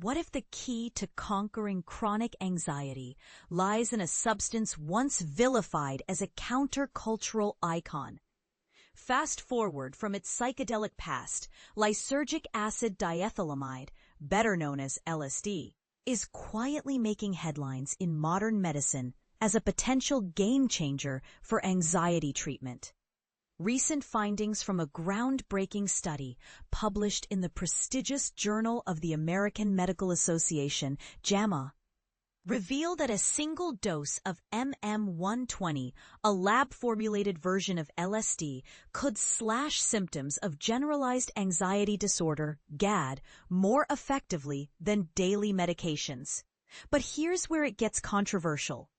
what if the key to conquering chronic anxiety lies in a substance once vilified as a countercultural icon? Fast forward from its psychedelic past, lysergic acid diethylamide, better known as LSD, is quietly making headlines in modern medicine as a potential game-changer for anxiety treatment. Recent findings from a groundbreaking study published in the prestigious Journal of the American Medical Association, JAMA, reveal that a single dose of MM120, a lab-formulated version of LSD, could slash symptoms of generalized anxiety disorder, GAD, more effectively than daily medications. But here's where it gets controversial.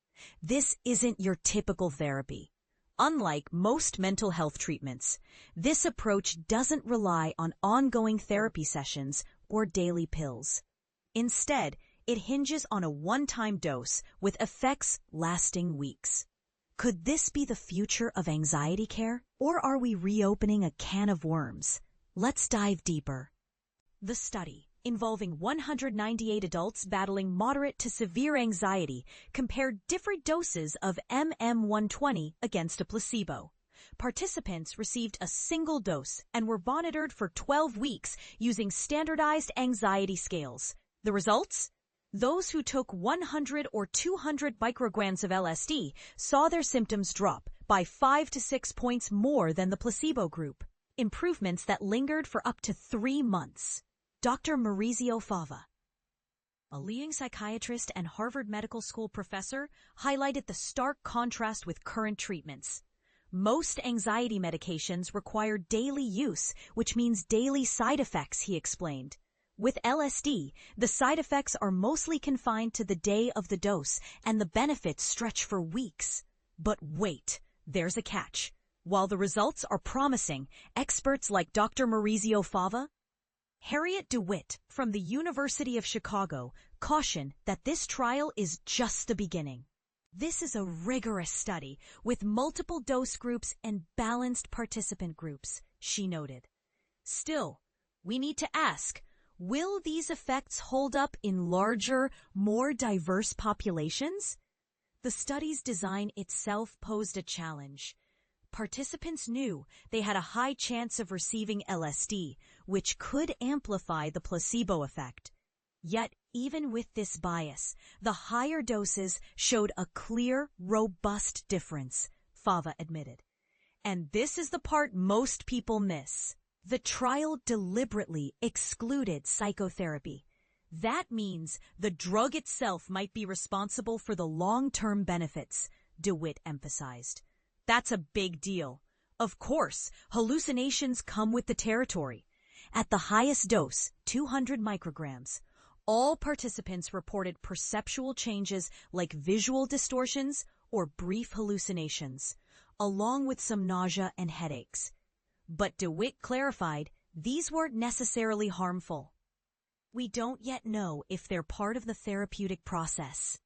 This isn't your typical therapy. Unlike most mental health treatments, this approach doesn't rely on ongoing therapy sessions or daily pills. Instead, it hinges on a one-time dose with effects lasting weeks. Could this be the future of anxiety care, or are we reopening a can of worms? Let's dive deeper. The study, involving 198 adults battling moderate to severe anxiety, compared different doses of MM120 against a placebo. Participants received a single dose and were monitored for 12 weeks using standardized anxiety scales. The results? Those who took 100 or 200 micrograms of LSD saw their symptoms drop by 5 to 6 points more than the placebo group, improvements that lingered for up to 3 months. Dr. Maurizio Fava, a leading psychiatrist and Harvard Medical School professor, highlighted the stark contrast with current treatments. Most anxiety medications require daily use, which means daily side effects, he explained. With LSD, the side effects are mostly confined to the day of the dose, and the benefits stretch for weeks. But wait, there's a catch. While the results are promising, experts like Dr. Maurizio Fava, Harriet De Wit from the University of Chicago caution that this trial is just the beginning. This is a rigorous study with multiple dose groups and balanced participant groups, she noted. Still, we need to ask, will these effects hold up in larger, more diverse populations? The study's design itself posed a challenge. Participants knew they had a high chance of receiving LSD, which could amplify the placebo effect. Yet, even with this bias, the higher doses showed a clear, robust difference, Fava admitted. And this is the part most people miss. The trial deliberately excluded psychotherapy. That means the drug itself might be responsible for the long-term benefits, De Wit emphasized. That's a big deal. Of course, hallucinations come with the territory. At the highest dose, 200 micrograms, all participants reported perceptual changes like visual distortions or brief hallucinations, along with some nausea and headaches. But De Wit clarified these weren't necessarily harmful. We don't yet know if they're part of the therapeutic process.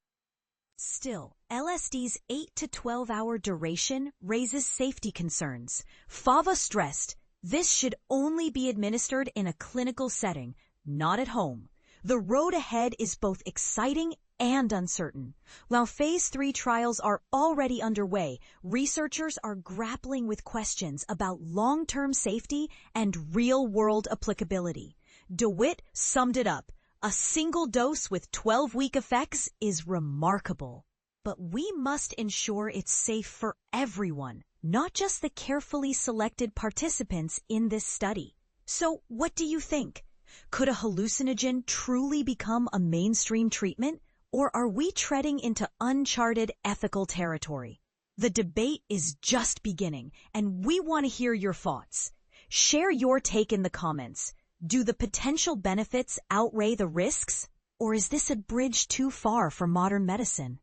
Still, LSD's 8 to 12-hour duration raises safety concerns. Fava stressed this should only be administered in a clinical setting, not at home. The road ahead is both exciting and uncertain. While Phase 3 trials are already underway, researchers are grappling with questions about long-term safety and real-world applicability. De Wit summed it up. A single dose with 12-week effects is remarkable. But we must ensure it's safe for everyone, not just the carefully selected participants in this study. So what do you think? Could a hallucinogen truly become a mainstream treatment, or are we treading into uncharted ethical territory? The debate is just beginning, and we want to hear your thoughts. Share your take in the comments. Do the potential benefits outweigh the risks? Or is this a bridge too far for modern medicine?